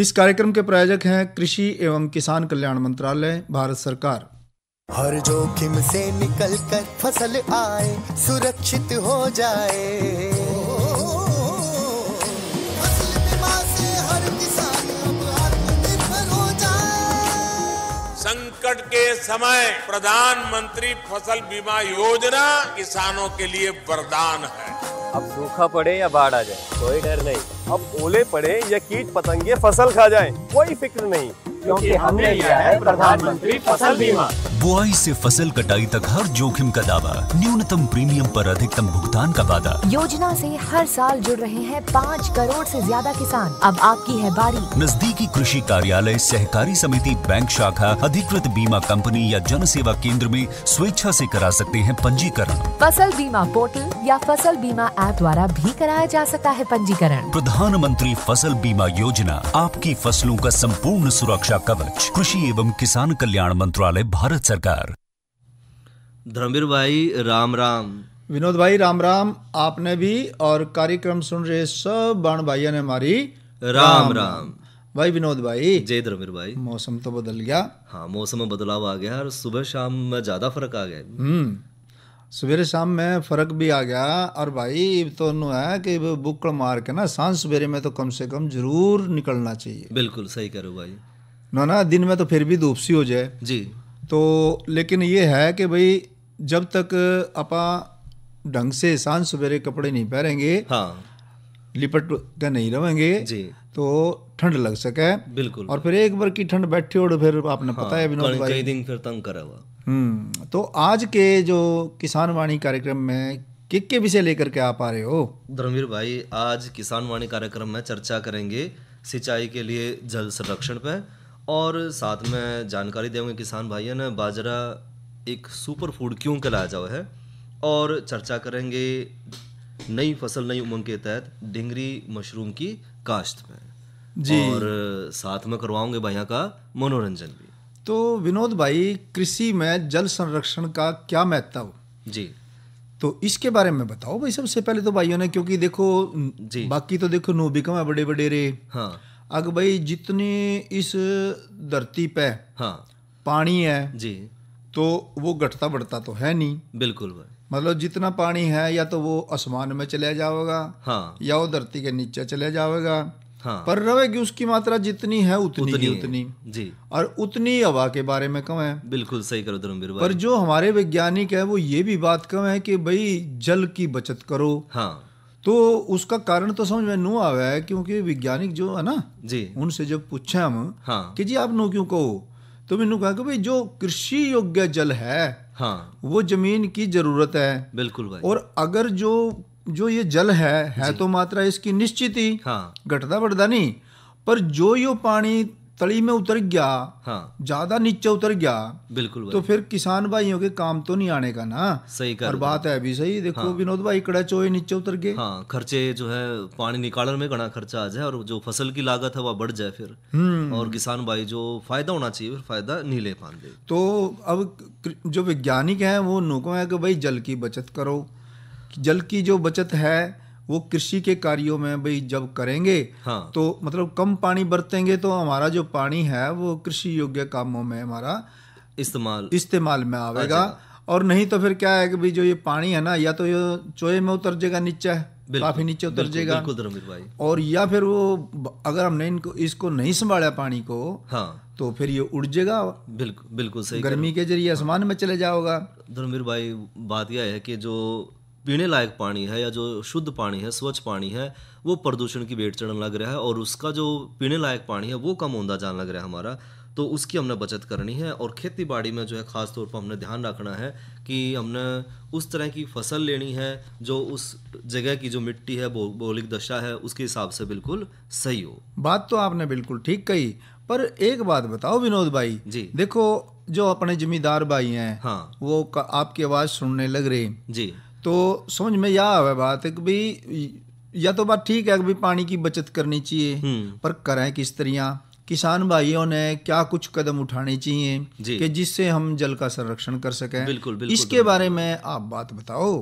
इस कार्यक्रम के प्रायोजक हैं कृषि एवं किसान कल्याण मंत्रालय, भारत सरकार। हर जोखिम से निकल कर फसल आए, सुरक्षित हो जाए। फसल बीमा से हर किसान अब आत्मनिर्भर हो जाए। संकट के समय प्रधानमंत्री फसल बीमा योजना किसानों के लिए वरदान है। अब सूखा पड़े या बाढ़ आ जाए कोई डर नहीं, अब ओले पड़े या कीट पतंगे फसल खा जाए कोई फिक्र नहीं, क्योंकि हमने लिया है प्रधानमंत्री फसल बीमा। बुआई से फसल कटाई तक हर जोखिम का दावा, न्यूनतम प्रीमियम पर अधिकतम भुगतान का वादा। योजना से हर साल जुड़ रहे हैं 5 करोड़ से ज्यादा किसान। अब आपकी है बारी। नजदीकी कृषि कार्यालय, सहकारी समिति, बैंक शाखा, अधिकृत बीमा कंपनी या जन सेवा केंद्र में स्वेच्छा से करा सकते हैं पंजीकरण। फसल बीमा पोर्टल या फसल बीमा ऐप द्वारा भी कराया जा सकता है पंजीकरण। प्रधानमंत्री फसल बीमा योजना, आपकी फसलों का संपूर्ण सुरक्षा कवच। कृषि एवं किसान कल्याण मंत्रालय, भारत सरकार। धर्मवीर भाई राम राम। विनोद भाई राम राम। आपने भी और कार्यक्रम सुन रहे सब बाण भाइयों ने हमारी राम राम। भाई विनोद भाई। जय धर्मवीर भाई। मौसम तो बदल गया। हाँ, मौसम में बदलाव आ गया और सुबह शाम में ज्यादा फर्क आ गया। सवेरे शाम में फर्क भी आ गया। और भाई तो नो है कि बुक्कड़ मार के ना सांझ सवेरे में तो कम से कम जरूर निकलना चाहिए। बिल्कुल सही करो भाई। ना दिन में तो फिर भी धूप सी हो जाए जी। तो लेकिन ये है कि भाई जब तक अपा ढंग से सांझ सवेरे कपड़े नहीं पहनेंगे, हाँ, लिपट के नहीं रहेंगे जी, तो ठंड लग सके। बिल्कुल। और फिर एक बार की ठंड बैठी और फिर आपने पता है विनोद भाई कई दिन फिर तंग करा हुआ। तो आज के जो किसान वाणी कार्यक्रम में के विषय लेकर के आप आ रहे हो? धर्मवीर भाई, आज किसान वाणी कार्यक्रम में चर्चा करेंगे सिंचाई के लिए जल संरक्षण पे, और साथ में जानकारी देंगे किसान भाइयों ने बाजरा एक सुपर फूड क्यों कहलाया जाओ है, और चर्चा करेंगे नई फसल नई उमंग के तहत डिंगरी मशरूम की काश्त में जी, और साथ में करवाओगे भैया का मनोरंजन भी। तो विनोद भाई, कृषि में जल संरक्षण का क्या महत्व जी, तो इसके बारे में बताओ भाई सबसे पहले तो भाइयों ने, क्योंकि देखो जी, बाकी तो देखो नूबिकम है बड़े बड़े रे, हाँ, अगर भाई जितनी इस धरती पे हाँ पानी है जी, तो वो घटता बढ़ता तो है नहीं। बिल्कुल भाई। मतलब जितना पानी है या तो वो आसमान में चले जाएगा, हाँ, या वो धरती के नीचे चले जाएगा, हाँ, पर रहेगी उसकी मात्रा जितनी है उतनी जी, और उतनी हवा के बारे में कम है। बिल्कुल सही करो धर्मवीर भाई। पर जो हमारे वैज्ञानिक है वो ये भी बात कम है कि भाई जल की बचत करो, हाँ, तो उसका कारण तो समझ में नू आवा है, क्योंकि वैज्ञानिक जो है ना जी, उनसे जब पूछे हम हाँ, कि जी आप नू क्यों कहो, तो मैंने कहा कि भाई जो कृषि योग्य जल है हाँ, वो जमीन की जरूरत है। बिल्कुल भाई। और अगर जो ये जल है तो मात्रा इसकी निश्चित ही हाँ, घटता बढ़ता नहीं, पर जो ये पानी तली में उतर गया हाँ, ज्यादा नीचे उतर गया, बिल्कुल भाई, तो फिर किसान भाइयों के काम तो नहीं आने का ना। सही कर। और बात है भी सही, देखो हाँ, विनोद भाई कड़ा चोए नीचे उतर गए, हाँ, खर्चे जो है पानी निकालने में घना खर्चा आ जाए और जो फसल की लागत है वह बढ़ जाए फिर, और किसान भाई जो फायदा होना चाहिए फिर फायदा नहीं ले पाते। तो अब जो वैज्ञानिक है वो नुको है कि भाई जल की बचत करो। जल की जो बचत है वो कृषि के कार्यों में भाई जब करेंगे हाँ, तो मतलब कम पानी बरतेंगे तो हमारा जो पानी है वो कृषि योग्य कामों में हमारा इस्तेमाल में आवेगा। और नहीं तो फिर क्या है कि भाई जो ये पानी है ना, या तो ये चोए में उतर जाएगा, नीचे काफी नीचे उतर जाएगा, और या फिर वो अगर हमने इसको नहीं संभाला पानी को हाँ, तो फिर ये उड़ जाएगा। बिल्कुल सही। गर्मी के जरिए आसमान में चले जाओगा। धर्मवीर भाई, बात यह है कि जो पीने लायक पानी है या जो शुद्ध पानी है, स्वच्छ पानी है, वो प्रदूषण की भेंट चढ़ने लग रहा है, और उसका जो पीने लायक पानी है वो कम होता जाने लग रहा है हमारा, तो उसकी हमने बचत करनी है। और खेती बाड़ी में जो है खास तौर पर हमने ध्यान रखना है कि हमने उस तरह की फसल लेनी है जो उस जगह की जो मिट्टी है, भौगोलिक दशा है, उसके हिसाब से बिल्कुल सही हो। बात तो आपने बिल्कुल ठीक कही, पर एक बात बताओ विनोद भाई जी, देखो जो अपने जमींदार भाई हैं हाँ, वो आपकी आवाज सुनने लग रहे जी, तो समझ में यह आवे बात है कि भाई या तो बात ठीक है कि भाई पानी की बचत करनी चाहिए, पर करें किस तरह? किसान भाइयों ने क्या कुछ कदम उठाने चाहिए कि जिससे हम जल का संरक्षण कर सकें? बिल्कुल, इसके बारे में आप बात बताओ।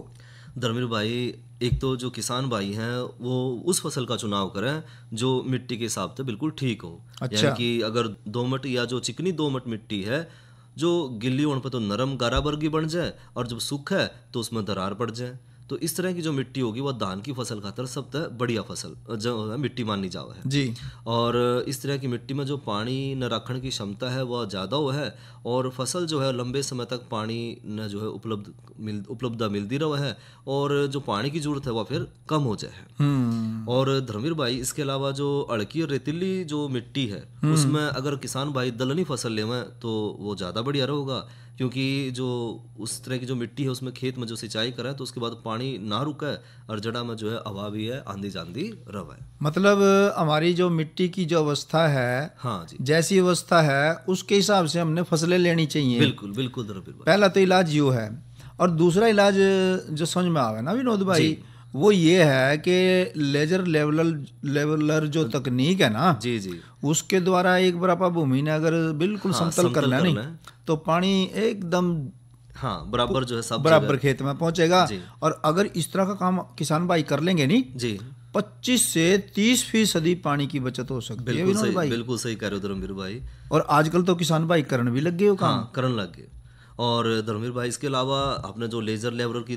धर्मवीर भाई, एक तो जो किसान भाई हैं वो उस फसल का चुनाव करें जो मिट्टी के हिसाब से बिल्कुल ठीक हो। अच्छा। यानी कि अगर दोमट या जो चिकनी दोमट मिट्टी है, जो गिल्ली होने पर तो नरम गारा बर्गी बन जाए और जब सूखा है तो उसमें दरार पड़ जाए, तो इस तरह की जो मिट्टी होगी वह धान की फसल खातर सबसे बढ़िया फसल जो मिट्टी मानी जाओ है जी। और इस तरह की मिट्टी में जो पानी न रखने की क्षमता है वह ज़्यादा हो है और फसल जो है लंबे समय तक पानी न जो है उपलब्धता मिलती रहा है और जो पानी की जरूरत है वह फिर कम हो जाए। और धर्मवीर भाई इसके अलावा जो अड़की और रेतीली जो मिट्टी है उसमें अगर किसान भाई दलहनी फसल लेवें तो वो ज़्यादा बढ़िया रहेगा, क्योंकि जो उस तरह की जो मिट्टी है उसमें खेत में जो सिंचाई करें तो उसके बाद पानी ना रुके और जड़ा में जो है हवा भी है, आंधी जांधी रवे। मतलब हमारी जो मिट्टी की जो अवस्था है, हाँ जी, जैसी अवस्था है उसके हिसाब से हमने फसलें लेनी चाहिए। बिल्कुल बिल्कुल धर्मवीर भाई। पहला तो इलाज यो है और दूसरा इलाज जो समझ में आवे ना विनोद भाई, वो ये है कि लेजर लेवलर जो तकनीक है ना जी जी, उसके द्वारा एक बराबर भूमि ने अगर बिल्कुल समतल करना नहीं तो पानी एकदम बराबर जो है सब बराबर खेत में पहुंचेगा। और अगर इस तरह का काम किसान भाई कर लेंगे नहीं जी 25 से 30% पानी की बचत हो सकती है विनोद भाई। बिल्कुल सही कह रहे हो धर्मवीर भाई। और आजकल तो किसान भाई करने भी लग गए हो काम, करने लग गए। और धर्मवीर भाई इसके अलावा आपने जो लेजर लेवलर की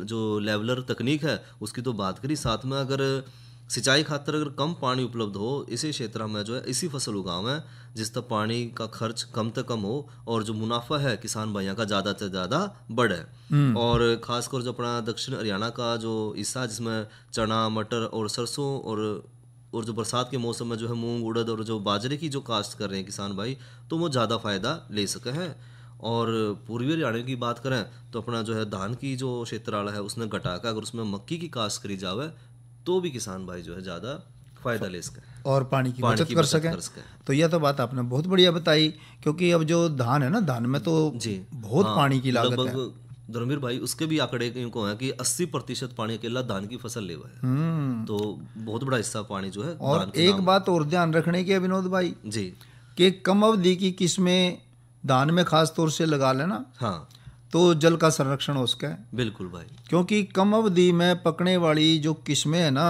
जो लेवलर तकनीक है उसकी तो बात करी, साथ में अगर सिंचाई खातर अगर कम पानी उपलब्ध हो इसी क्षेत्र में जो है इसी फसल उगावें जिस तक पानी का खर्च कम से कम हो और जो मुनाफा है किसान भाइयों का ज़्यादा से ज़्यादा बढ़े। और ख़ासकर जो अपना दक्षिण हरियाणा का जो हिस्सा जिसमें चना मटर और सरसों और जो बरसात के मौसम में जो है मूंग उड़द और जो बाजरे की जो काश्त कर रहे हैं किसान भाई तो वो ज़्यादा फ़ायदा ले सके हैं। और पूर्वी हरियाणा की बात करें तो अपना जो है धान की जो क्षेत्राला है उसने घटाकर अगर उसमें मक्की की काश्त करी जावे तो भी किसान भाई जो है ज़्यादा फायदा ले सके और पानी की बचत कर सके। तो यह तो बात आपने बहुत बढ़िया बताई, क्योंकि अब जो धान है ना, धान में तो जी बहुत पानी की लागत है धर्मवीर भाई। उसके भी आंकड़े इनको है कि 80% पानी अकेला धान की फसल ले हुआ है, तो बहुत बड़ा हिस्सा पानी जो है। और एक बात और ध्यान रखने की है विनोद भाई जी कि कम अवधि की किस्में धान में खास तौर से लगा लेना, तो जल का संरक्षण हो सके। बिल्कुल भाई, क्योंकि कम अवधि में पकने वाली जो किस्में है ना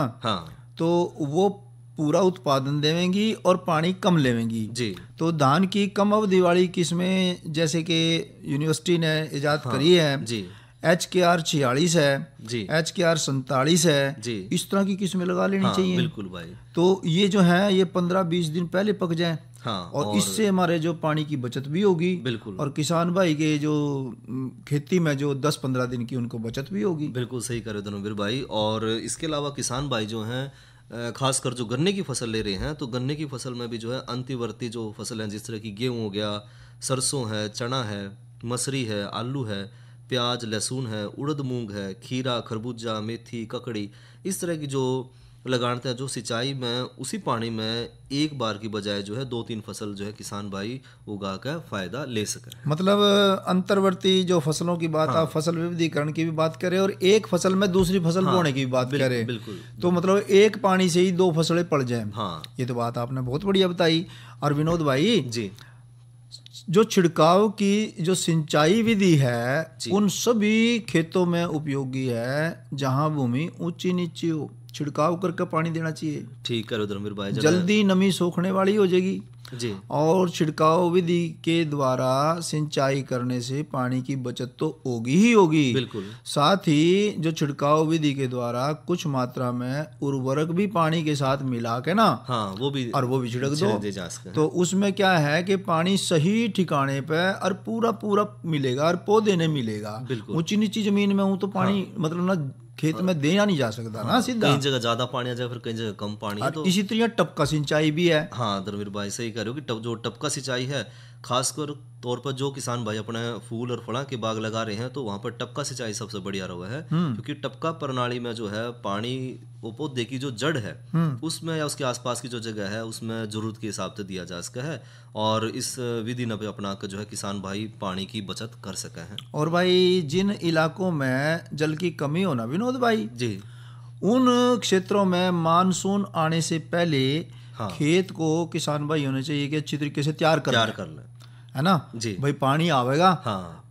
तो वो पूरा उत्पादन देवेंगी और पानी कम लेवेंगी जी। तो धान की कम अवधि वाली किस्में जैसे कि यूनिवर्सिटी ने इजाद करी है जी, HKR 46 है जी, HKR 47 है जी, इस तरह की किस्में लगा लेनी चाहिए। बिल्कुल भाई। तो ये जो है ये 15-20 दिन पहले पक जाएं और इससे हमारे जो पानी की बचत भी होगी। बिल्कुल। और किसान भाई के जो खेती में जो 10-15 दिन की उनको बचत भी होगी। बिल्कुल सही करे धर्मवीर भाई। और इसके अलावा किसान भाई जो हैं खासकर जो गन्ने की फसल ले रहे हैं तो गन्ने की फसल में भी जो है अंतिवर्ती जो फसल है जिस तरह की गेहूँ हो गया, सरसों है, चना है, मसरी है, आलू है, प्याज लहसुन है, उड़द मूंग है, खीरा खरबूजा मेथी ककड़ी, इस तरह की जो लगाते हैं जो सिंचाई में उसी पानी में एक बार की बजाय जो है 2-3 फसल जो है किसान भाई उगा कर फायदा ले सके। मतलब अंतर्वर्ती जो फसलों की बात आप फसल विविधीकरण की भी बात करें और एक फसल में दूसरी फसल बोने की भी बात करें बिल्कुल, तो मतलब एक पानी से ही 2 फसलें पड़ जाएं। ये तो बात आपने बहुत बढ़िया बताई। और विनोद भाई जी जो छिड़काव की जो सिंचाई विधि है उन सभी खेतों में उपयोगी है जहां भूमि ऊंची नीची हो, छिड़काव करके पानी देना चाहिए। ठीक करो धर्मवीर भाई, जल्दी नमी सोखने वाली हो जाएगी जी। और छिड़काव विधि के द्वारा सिंचाई करने से पानी की बचत तो होगी ही होगी। बिल्कुल। साथ ही जो छिड़काव विधि के द्वारा कुछ मात्रा में उर्वरक भी पानी के साथ मिला के ना वो भी छिड़क दो तो उसमें क्या है कि पानी सही ठिकाने पे और पूरा मिलेगा और पौधे ने मिलेगा। ऊंची नीची जमीन में हूँ तो पानी मतलब ना खेत में देना नहीं जा सकता ना सीधा, कई जगह ज्यादा पानी आ जाए फिर कई जगह कम पानी है। तो इसी तरह टपका सिंचाई भी है। धर्मवीर भाई सही कह रहे हो कि जो टपका सिंचाई है खासकर तौर पर जो किसान भाई अपने फूल और फल के बाग लगा रहे हैं तो वहाँ पर टपका सिंचाई सबसे बढ़िया रहा है, क्योंकि टपका प्रणाली में जो है पानी वो पौधे की जो जड़ है उसमें या उसके आसपास की जो जगह है उसमें जरूरत के हिसाब से दिया जा सका है और इस विधि ने अपना कर जो है किसान भाई पानी की बचत कर सके हैं। और भाई जिन इलाकों में जल की कमी होना विनोद भाई जी, उन क्षेत्रों में मानसून आने से पहले खेत को किसान भाई होने चाहिए कि अच्छी तरीके से तैयार कर ले, है ना जी। भाई पानी आवेगा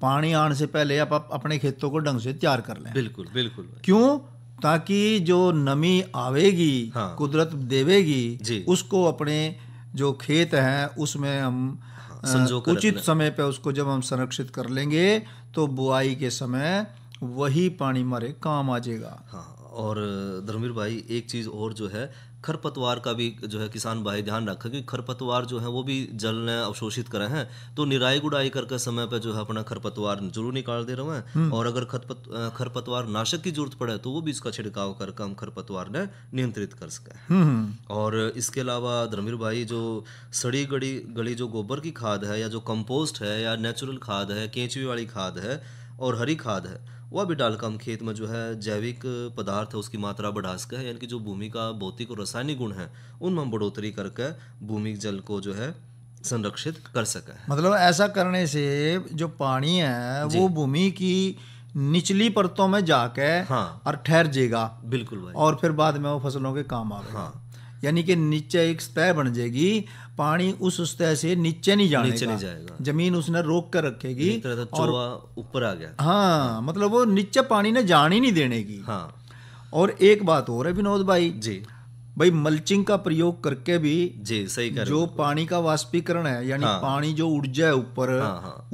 पानी आने से पहले आप अपने खेतों को ढंग से तैयार कर लें। बिल्कुल बिल्कुल। क्यों? ताकि जो नमी आवेगी, हाँ। कुदरत देवेगी, उसको अपने जो खेत हैं उसमें हम उचित समय पे उसको जब हम संरक्षित कर लेंगे तो बुआई के समय वही पानी हमारे काम आ जाएगा। हाँ, और धर्मवीर भाई एक चीज़ और जो है खरपतवार का भी जो है किसान भाई ध्यान रखें कि खरपतवार जो है वो भी जल ने अवशोषित करे हैं, तो निराई गुड़ाई करके समय पे जो है अपना खरपतवार जरूर निकाल दे रहे हैं। और अगर खरपतवार नाशक की जरूरत पड़े तो वो भी इसका छिड़काव करके हम खरपतवार ने नियंत्रित कर सकें। और इसके अलावा धर्मवीर भाई जो सड़ी गली जो गोबर की खाद है या जो कंपोस्ट है या नेचुरल खाद है, केंचुए वाली खाद है और हरी खाद है, वह भी डालकर हम खेत में जो है जैविक पदार्थ है उसकी मात्रा बढ़ा सके हैं, यानी कि जो भूमि का भौतिक और रासायनिक गुण है उनमें हम बढ़ोतरी करके भूमि जल को जो है संरक्षित कर सके। मतलब ऐसा करने से जो पानी है वो भूमि की निचली परतों में जाके और ठहर जाएगा। बिल्कुल भाई। और फिर बाद में वो फसलों के काम आएगा। यानी कि नीचे एक सतह बन जाएगी, पानी उस सतह से नीचे नहीं जाएगा, जमीन उसने रोक कर रखेगी और ऊपर आ गया। हाँ, मतलब वो नीचे पानी ने जान ही नहीं देने की। हाँ। और एक बात और है विनोद भाई जी, भाई मल्चिंग का प्रयोग करके भी जी सही कह रहे जो पानी का वाष्पीकरण है, यानी पानी जो उड़ जाए ऊपर,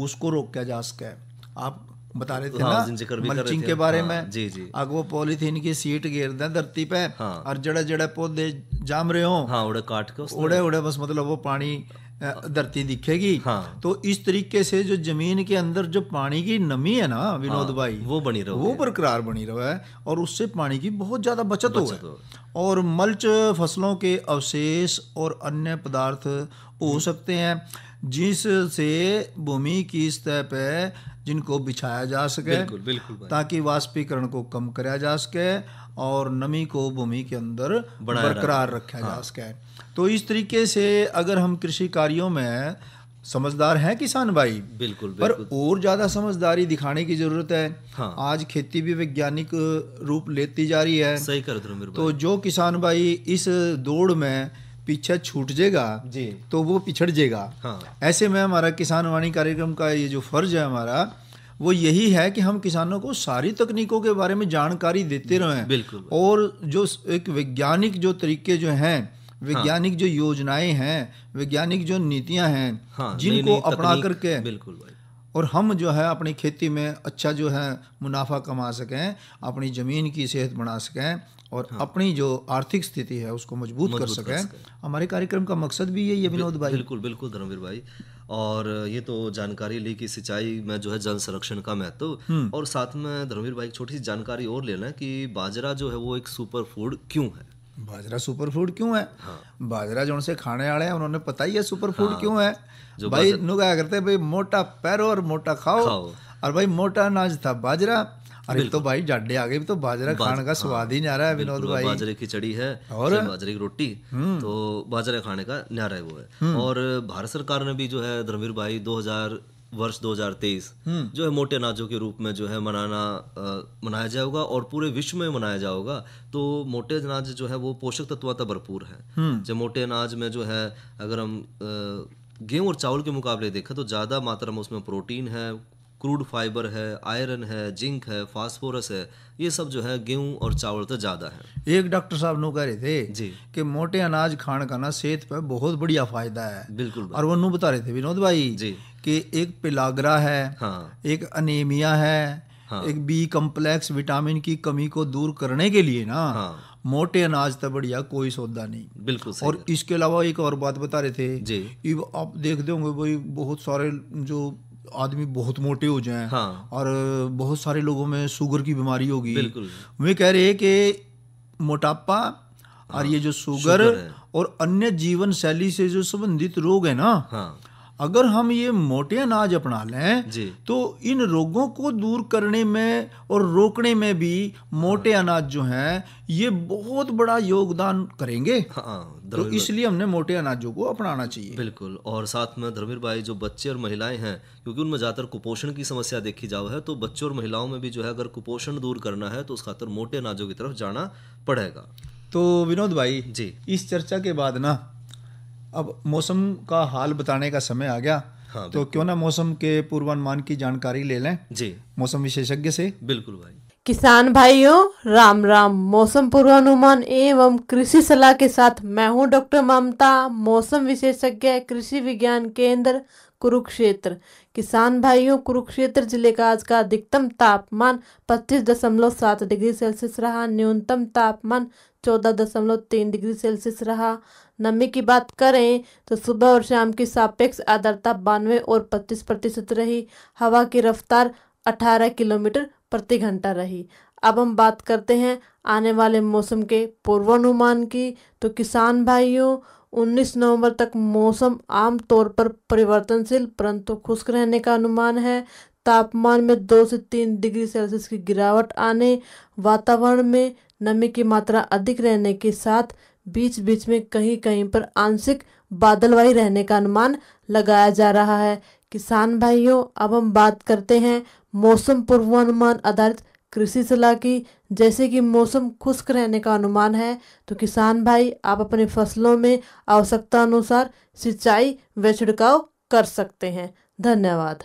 उसको रोका जा सके। आप बता रहे थे ना मल्चिंग के बारे में। जी जी। अगर वो पॉलीथीन की सीट घेर दें धरती पे और जड़े पौधे जाम रहे हो, उड़े काट के उड़े बस, मतलब वो पानी धरती दिखेगी। तो इस तरीके से जो जमीन के अंदर जो पानी की नमी है ना विनोद भाई, वो बनी रहे, वो बरकरार बनी रहे और उससे पानी की बहुत ज्यादा बचत हो। और मल्च फसलों के अवशेष और अन्य पदार्थ हो सकते हैं जिससे भूमि की सतह पे जिनको बिछाया जा सके। बिल्कुल, बिल्कुल ताकि वाष्पीकरण को कम किया जा सके और नमी को भूमि के अंदर बरकरार रखा जा सके। तो इस तरीके से अगर हम कृषि कार्यों में समझदार हैं किसान भाई, बिल्कुल, पर और ज्यादा समझदारी दिखाने की जरूरत है। आज खेती भी वैज्ञानिक रूप लेती जा रही है। सही कर रहे हो। तो जो किसान भाई इस दौड़ में पीछे छूट जाएगा जी, तो वो पिछड़ जाएगा। ऐसे में हमारा किसान वाणी कार्यक्रम का ये जो फर्ज है हमारा, वो यही है कि हम किसानों को सारी तकनीकों के बारे में जानकारी देते रहें। बिल्कुल। और जो एक वैज्ञानिक जो तरीके जो हैं, वैज्ञानिक जो योजनाएं हैं, वैज्ञानिक जो नीतियां हैं, जिनको अपना करके बिल्कुल भाई, और हम जो है अपनी खेती में अच्छा जो है मुनाफा कमा सकें, अपनी ज़मीन की सेहत बना सकें और अपनी जो आर्थिक स्थिति है उसको मजबूत कर सकें। हमारे कार्यक्रम का मकसद भी यही है विनोद भाई। बिल्कुल बिल्कुल धर्मवीर भाई। और ये तो जानकारी ली कि सिंचाई में जो है जल संरक्षण का महत्व, और साथ में धर्मवीर भाई एक छोटी सी जानकारी और लेना है कि बाजरा जो है वो एक सुपर फूड क्यों है। बाजरा सुपर फूड क्यों है? बाजरा जो से खाने वाले हैं उन्होंने पता ही है सुपर फूड क्यों है। भाई नुगाया करते भाई मोटा पैरो और मोटा खाओ। और भाई मोटा अनाज था बाजरा। अरे तो भाई जाडे आ गए, तो बाजरा खाने का स्वाद ही न्यारा है विनोद भाई। बाजरे की चड़ी है और बाजरे की रोटी, तो बाजरा खाने का न्यारा है वो है। और भारत सरकार ने भी जो है धर्मवीर भाई 2023 जो है मोटे अनाजों के रूप में जो है मनाया जाएगा और पूरे विश्व में मनाया जाएगा। तो मोटे अनाज जो है वो पोषक तत्वों से भरपूर है। जो मोटे अनाज में जो है अगर हम गेहूं और चावल के मुकाबले देखें तो ज़्यादा मात्रा में उसमें प्रोटीन है, क्रूड फाइबर है, आयरन है, जिंक है, फास्फोरस है, ये सब जो है गेहूं और चावल तो ज़्यादा है। एक डॉक्टर साहब नु कह रहे थे जी कि मोटे अनाज खाने का ना सेहत पे बहुत बढ़िया फायदा है। बिल्कुल। और वो नु बता रहे थे विनोद भाई जी कि एक पिलाग्रा है, एक अनीमिया है, एक बी कम्प्लेक्स विटामिन की कमी को दूर करने के लिए ना मोटे अनाज तो बढ़िया कोई सौदा नहीं। बिल्कुल सही। और इसके अलावा एक और बात बता रहे थे जी, आप देखते होंगे भाई बहुत सारे जो आदमी बहुत मोटे हो जाएं और बहुत सारे लोगों में शुगर की बीमारी होगी। बिल्कुल। वे कह रहे हैं कि मोटापा और ये जो शुगर और अन्य जीवन शैली से जो संबंधित रोग है ना, अगर हम ये मोटे अनाज अपना लें तो इन रोगों को दूर करने में और रोकने में भी मोटे अनाज जो हैं ये बहुत बड़ा योगदान करेंगे। तो इसलिए हमने मोटे अनाजों को अपनाना चाहिए। बिल्कुल। और साथ में धर्मवीर भाई जो बच्चे और महिलाएं हैं, क्योंकि उनमें ज़्यादातर कुपोषण की समस्या देखी जाओ है, तो बच्चों और महिलाओं में भी जो है अगर कुपोषण दूर करना है तो उस खातर मोटे अनाजों की तरफ जाना पड़ेगा। तो विनोद भाई जी, इस चर्चा के बाद ना अब मौसम का हाल बताने का समय आ गया। तो क्यों ना मौसम के पूर्वानुमान की जानकारी ले लें जी मौसम विशेषज्ञ से। बिल्कुल भाई। किसान भाइयों राम राम। मौसम पूर्वानुमान एवं कृषि सलाह के साथ मैं हूं डॉक्टर ममता, मौसम विशेषज्ञ, कृषि विज्ञान केंद्र कुरुक्षेत्र। किसान भाइयों, कुरुक्षेत्र जिले का आज का अधिकतम तापमान 25.7 डिग्री सेल्सियस रहा। न्यूनतम तापमान 14.3 डिग्री सेल्सियस रहा। नमी की बात करें तो सुबह और शाम की सापेक्ष आर्द्रता 92 और 25% रही। हवा की रफ्तार 18 किलोमीटर प्रति घंटा रही। अब हम बात करते हैं आने वाले मौसम के पूर्वानुमान की। तो किसान भाइयों 19 नवंबर तक मौसम आम तौर पर परिवर्तनशील परंतु खुश्क रहने का अनुमान है। तापमान में 2 से 3 डिग्री सेल्सियस की गिरावट आने, वातावरण में नमी की मात्रा अधिक रहने के साथ बीच बीच में कहीं कहीं पर आंशिक बादलवाही रहने का अनुमान लगाया जा रहा है। किसान भाइयों अब हम बात करते हैं मौसम पूर्वानुमान आधारित कृषि सलाह की। जैसे कि मौसम खुश्क रहने का अनुमान है तो किसान भाई आप अपनी फसलों में आवश्यकता अनुसार सिंचाई व छिड़काव कर सकते हैं। धन्यवाद।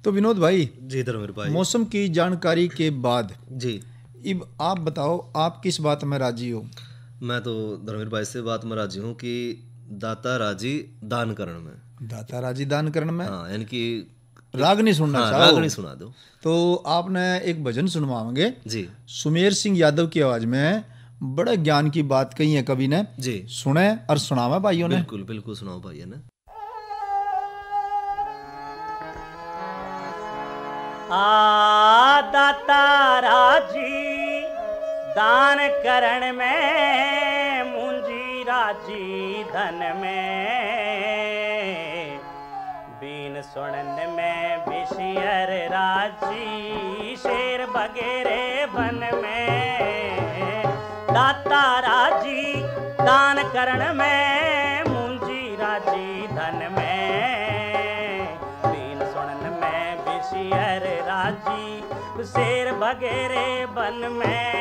तो विनोद भाई जी धर्मेंद्र भाई, मौसम की जानकारी के बाद जी अब आप बताओ आप किस बात में राजी हो? मैं तो धर्मेंद्र भाई से बात में राजी हूँ कि दाता राजी दान करण में। दाता राजी दान करण में, हाँ, यानी कि राग नहीं सुनना चाहो? राग नहीं सुना दो तो आपने एक भजन सुनवाओगे जी। सुमेर सिंह यादव की आवाज में बड़े ज्ञान की बात कही है कवि ने जी। सुने और सुनावा भाइयों ने। बिल्कुल बिल्कुल सुनाओ भाइयों ने। दाता राजी दान करण में, मुंजी राजी धन में, बीन सुनन में विषयर राजी, शेर बगेरे बन में। दाता राजी दान करण में, मुंजी राजी धन में, बीन सुनन में विषयर राजी, शेर बगेरे बन में।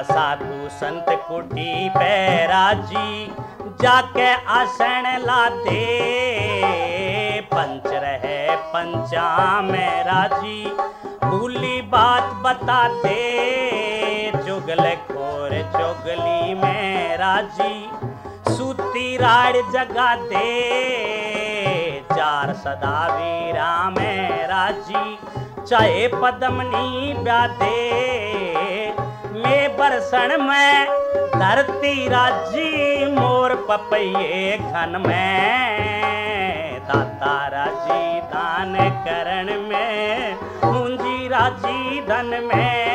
साधु संत कुटी पे राजी, जाके आसन ला दे, पंच रहे पंचा में राजी, भूली बात बता दे, चुगल खोर चुगली में राजी, सूती राड़ जगा दे, चार सदा वीरा में राजी, चाहे पदमनी ब्यादे, में बरसण में धरती राजी, मोर पपैये घन में। दाता राजी दान करण में, मुंजी राजी धन में।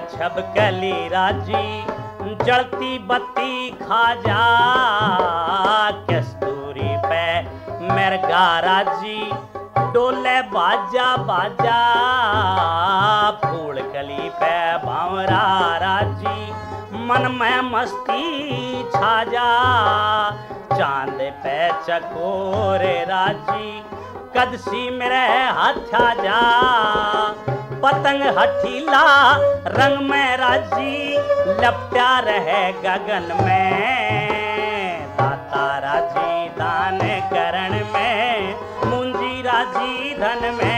छबकली राजी, जलती बत्ती खा जा, कस्तूरी पे मरगा राजी, डोले बाजा बाजा, फूल कली पे भावरा राजी, मन में मस्ती छा जा, चांद पे चकोर राजी, कदसी मेरे हाथा जा, पतंग हठीला रंग में राजी, लपटा रहे गगन में। दाता राजी दान करण में, मुंजी राजी धन में।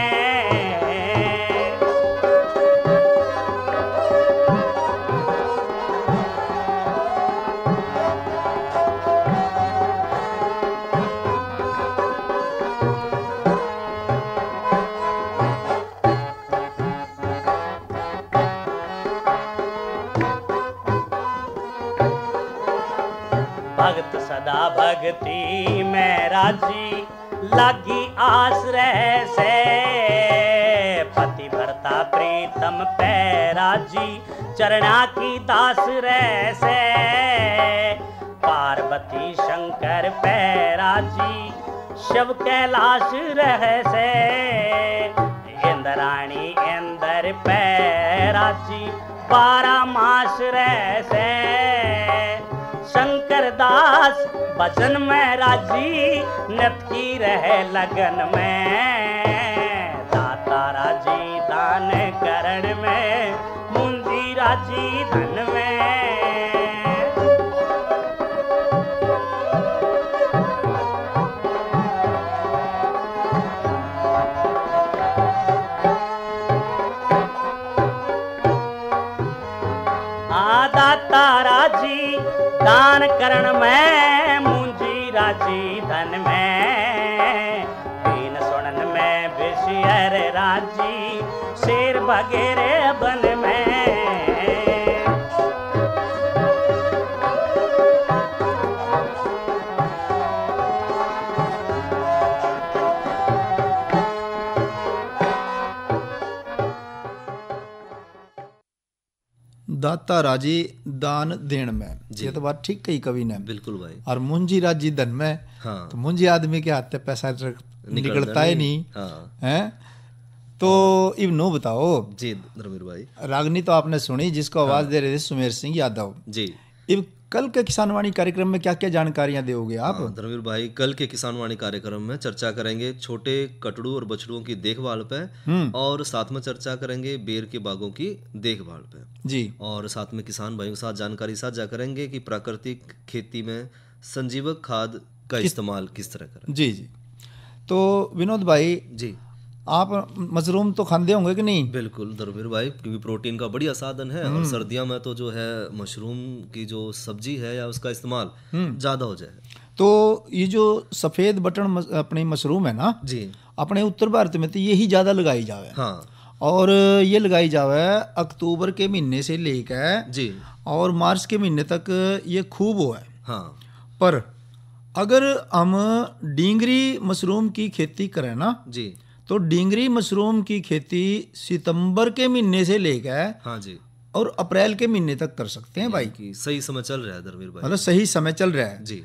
भक्त सदा भक्ति में राजी, लागी आश्रय से, पति भरता प्रीत प्रीतम पैराजी चरणा की दास रह से पार्वती शंकर पैराजी शिव कैलाश रह से इंद्राणी इंद्र पैराजी 12 मास रह से शंकर दास भजन में राजी नत की रहे लगन में दाता राजी दान करण में मुंजी राजी धन में दाता राजी दान करण में मुंजी राजी धन में दीन सुनन में विषयर राजी शेर बगेरे बन में दाता राजी दान देण में, ये तो बात ठीक कही कवि ने। बिल्कुल भाई। और मुंजी राजी धन में, हाँ। तो मुंजी आदमी के हाथ से पैसा निकलता ही नहीं, हाँ। है। तो इब नो बताओ जी धर्मवीर भाई, रागनी तो आपने सुनी जिसको आवाज दे रहे थे सुमेर सिंह यादव जी। इब कल के किसानवाणी कार्यक्रम में क्या क्या जानकारियां दोगे आप? धर्मवीर भाई, कल के किसानवाणी कार्यक्रम में चर्चा करेंगे छोटे कटड़ू और बछड़ुओं की देखभाल पे, और साथ में चर्चा करेंगे बेर के बागों की देखभाल पे जी। और साथ में किसान भाइयों के साथ जानकारी साझा करेंगे कि प्राकृतिक खेती में संजीवक खाद का इस्तेमाल किस तरह करें। जी जी। तो विनोद भाई जी, आप मशरूम तो खाते होंगे कि नहीं? बिल्कुल धर्मवीर भाई, क्योंकि प्रोटीन का बढ़िया साधन है और सर्दियों में तो जो है मशरूम की जो सब्जी है या उसका इस्तेमाल ज्यादा हो जाए। तो ये जो सफेद बटन अपनी मशरूम है ना जी, अपने उत्तर भारत में तो यही ज्यादा लगाई जावे। हाँ। और ये लगाई जावे अक्टूबर के महीने से लेकर जी और मार्च के महीने तक ये खूब हुआ है। हाँ। पर अगर हम डींगरी मशरूम की खेती करें ना जी, तो डींगरी मशरूम की खेती सितंबर के महीने से लेकर हाँ जी और अप्रैल के महीने तक कर सकते हैं भाई। कि सही समय चल रहा है धर्मवीर भाई, मतलब सही समय चल रहा है जी।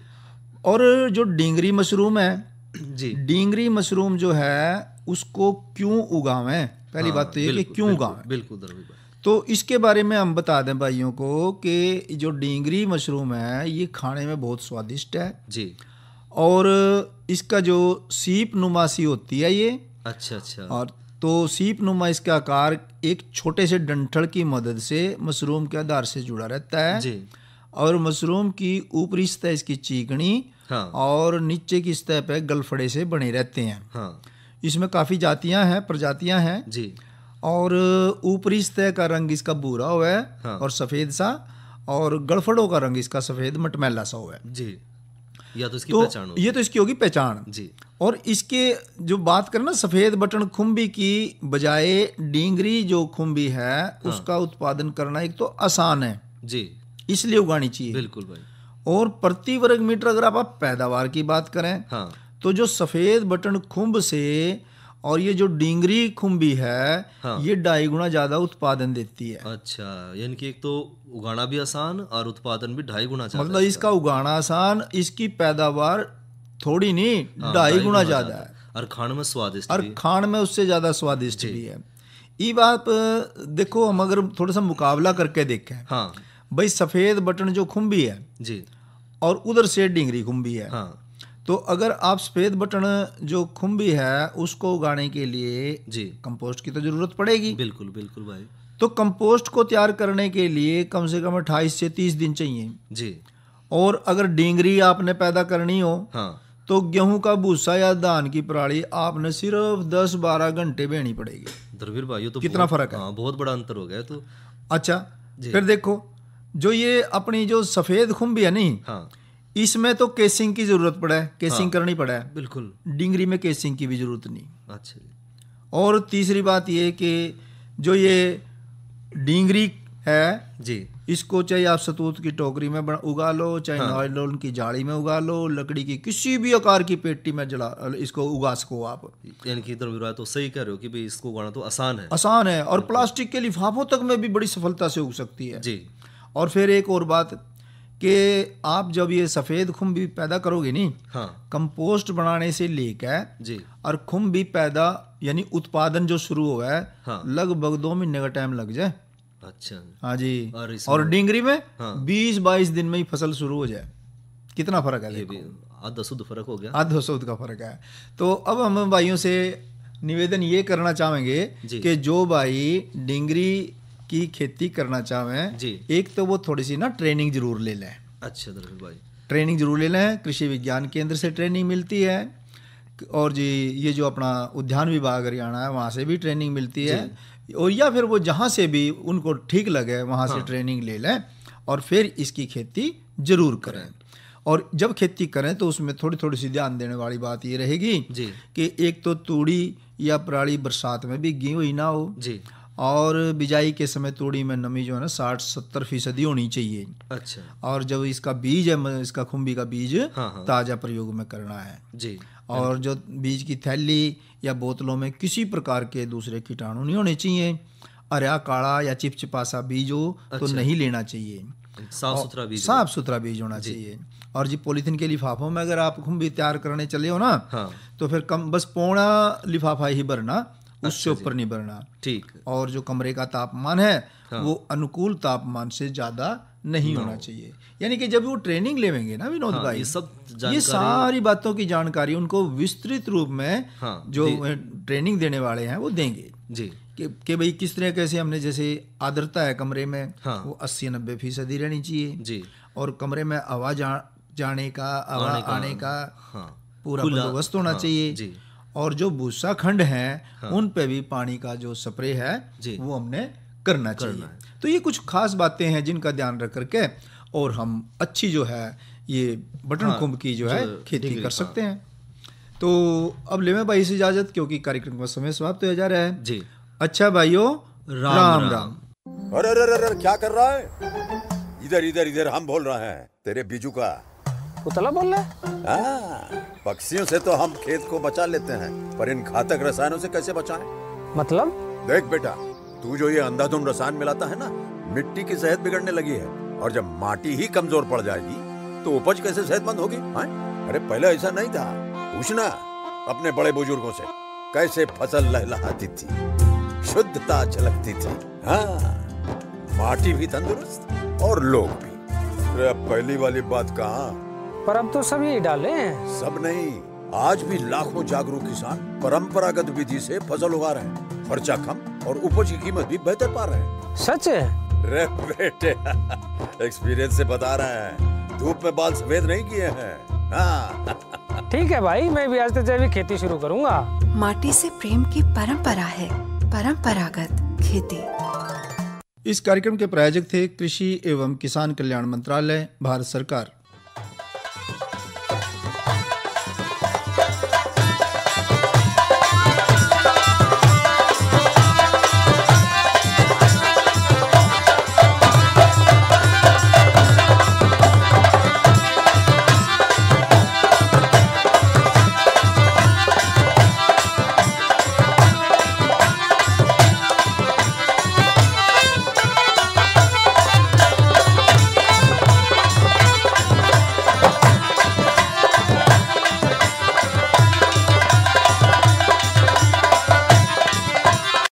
और जो डींगरी मशरूम है जी, डींगरी मशरूम जो है उसको क्यों उगावें, पहली बात तो ये कि क्यों उगावें। बिल्कुल धर्मवीर भाई। तो इसके बारे में हम बता दें भाइयों को कि जो डींगरी मशरूम है ये खाने में बहुत स्वादिष्ट है जी, और इसका जो सीप नुमासी होती है ये, अच्छा अच्छा, और तो सीप नुमा इसका आकार एक छोटे से डंठल की मदद से मशरूम के आधार से जुड़ा रहता है जी। और मशरूम की ऊपरी सतह इसकी चीकनी, हाँ। और नीचे की सतह पे गलफड़े से बने रहते हैं। हाँ। इसमें काफ़ी जातियां हैं, प्रजातियां हैं जी। और ऊपरी सतह का रंग इसका भूरा हुआ है, हाँ। और सफ़ेद सा, और गलफड़ों का रंग इसका सफ़ेद मटमैला सा हुआ है जी। या तो इसकी तो पहचान होगी। ये तो इसकी होगी पहचान जी। और इसके जो बात करें ना सफ़ेद बटन खुम्बी की बजाय डींगरी जो खुम्बी है, हाँ। उसका उत्पादन करना एक तो आसान है जी, इसलिए उगानी चाहिए। बिल्कुल भाई। और प्रति वर्ग मीटर अगर आप पैदावार की बात करें, हाँ। तो जो सफ़ेद बटन खुम्ब से और ये जो डींगरी खुम्बी है, हाँ। ये 2.5 गुना ज़्यादा उत्पादन देती है। अच्छा, यानी कि एक तो उगाना भी आसान और उत्पादन भी 2.5 गुना ज़्यादा। मतलब इसका उगाना आसान, इसकी पैदावार थोड़ी नहीं, 2.5 गुना ज़्यादा है, और खाने में स्वादिष्ट और भी। खाने में उससे ज़्यादा स्वादिष्ट भी है। ये बात देखो, हम अगर थोड़ा सा मुकाबला करके देखें, हाँ भाई सफ़ेद बटन जो खुम्बी है जी, और उधर से डींगरी खुम्बी है, हाँ। तो अगर आप सफ़ेद बटन जो खुम्बी है उसको उगाने के लिए जी कंपोस्ट की तो ज़रूरत पड़ेगी। बिल्कुल बिल्कुल भाई। तो कंपोस्ट को तैयार करने के लिए कम से कम 28 से 30 दिन चाहिए जी। और अगर डींगरी आपने पैदा करनी हो, हाँ। तो गेहूं का भूसा या धान की पराली आपने सिर्फ 10-12 घंटे बेनी पड़ेगी। धर्मवीर भाई, तो कितना फर्क है? हाँ, बहुत बड़ा अंतर हो गया तो। अच्छा, फिर देखो जो ये अपनी जो सफ़ेद खुम्बी है नहीं, हाँ। इसमें तो केसिंग की जरूरत पड़ा है, केसिंग हाँ। करनी पड़ा है। बिल्कुल। डींगरी में केसिंग की भी जरूरत नहीं। अच्छा। और तीसरी बात ये कि जो ये डींगरी है जी, इसको चाहे आप सतूत की टोकरी में उगा लो, चाहे नायलॉन की जाली में उगा लो, लकड़ी की किसी भी आकार की पेटी में इसको उगा सको आप। यानी कि तो सही कह रहे हो कि भाई इसको उगाना तो आसान है और प्लास्टिक के लिफाफों तक में भी बड़ी सफलता से उग सकती है जी। और फिर एक और बात कि आप जब ये सफ़ेद खुम भी पैदा करोगे नहीं, कंपोस्ट बनाने से लेकर जी और खुम भी पैदा यानी उत्पादन जो शुरू हुआ है लगभग 2 महीने का टाइम लग जाए। अच्छा, हाँ जी। और डिंगरी में 20-22 दिन में ही फसल शुरू हो जाए। कितना फर्क है, आधा सूद फर्क हो गया, आधा सूद का फर्क है। तो अब हम भाइयों से निवेदन ये करना चाहेंगे कि जो भाई डिंगरी की खेती करना चाहें जी, एक तो वो थोड़ी सी ना ट्रेनिंग जरूर ले लें। अच्छा दरअसल भाई, ट्रेनिंग जरूर ले लें। कृषि विज्ञान केंद्र से ट्रेनिंग मिलती है और जी ये जो अपना उद्यान विभाग हरियाणा है वहाँ से भी ट्रेनिंग मिलती है, और या फिर वो जहाँ से भी उनको ठीक लगे वहाँ से ट्रेनिंग ले लें और फिर इसकी खेती जरूर करें। और जब खेती करें तो उसमें थोड़ी थोड़ी सी ध्यान देने वाली बात ये रहेगी कि एक तो तूड़ी या पराली बरसात में भीगी हुई ना हो जी, और बिजाई के समय तूड़ी में नमी जो है ना 60-70% होनी चाहिए। अच्छा। और जब इसका बीज है, इसका खुम्बी का बीज ताज़ा प्रयोग में करना है जी। और जो बीज की थैली या बोतलों में किसी प्रकार के दूसरे कीटाणु नहीं होने चाहिए। अरया काला या चिपचिपा सा बीज हो तो नहीं लेना चाहिए, साफ सुथरा बीज होना चाहिए। और जी पॉलीथीन के लिफाफों में अगर आप खुम्बी तैयार करने चले हो ना तो फिर कम बस पौना लिफाफा ही भरना, उससे ऊपर नहीं भरना। ठीक। और जो कमरे का तापमान है वो अनुकूल तापमान से ज़्यादा नहीं होना चाहिए। यानी कि जब वो ट्रेनिंग लेंगे ना विनोद भाई, ये सारी बातों की जानकारी उनको विस्तृत रूप में जो ट्रेनिंग देने वाले हैं वो देंगे जी, कि भाई किस तरह कैसे हमने जैसे आर्द्रता है कमरे में वो 80-90% रहनी चाहिए जी, और कमरे में हवा जाने का आने का पूरा बंदोबस्त होना चाहिए जी। और जो भूसा खंड हैं उन पे भी पानी का जो स्प्रे है वो हमने करना चाहिए। तो ये कुछ खास बातें हैं जिनका ध्यान रख करके और हम अच्छी जो है ये बटन खुम्ब की जो है खेती कर सकते हैं। तो अब लेवे भाई से इजाजत, क्योंकि कार्यक्रम का समय समाप्त हो जा रहा है जी। अच्छा भाइयों, राम राम। अरे क्या कर रहा है? इधर इधर इधर हम बोल रहे हैं तेरे बीजू का पुतला बोल रहा है। पक्षियों से तो हम खेत को बचा लेते हैं, पर इन घातक रसायनों से कैसे बचाएं? मतलब? देख बेटा, तू जो ये अंधाधुंध रसायन मिलाता है ना, मिट्टी की सेहत बिगड़ने लगी है, और जब माटी ही कमजोर पड़ जाएगी तो उपज कैसे सेहतमंद होगी? अरे पहले ऐसा नहीं था, पूछना अपने बड़े बुजुर्गों से, कैसे फसल लहलहाती थी, शुद्धता झलकती थी। माटी भी तंदुरुस्त और लोग भी। पहली वाली बात कहाँ, पर अब तो सब यही डाले हैं। सब नहीं, आज भी लाखों जागरूक किसान परंपरागत विधि से फसल उगा रहे हैं, खर्चा कम और उपज की कीमत भी बेहतर पा रहे हैं। सच है? रे बेटे एक्सपीरियंस से बता रहे हैं, धूप में बाल सफेद नहीं किए हैं। ठीक है भाई, मैं भी आज से जैविक खेती शुरू करूंगा। माटी से प्रेम की परंपरा है, परंपरागत खेती। इस कार्यक्रम के प्रायोजक थे कृषि एवं किसान कल्याण मंत्रालय, भारत सरकार।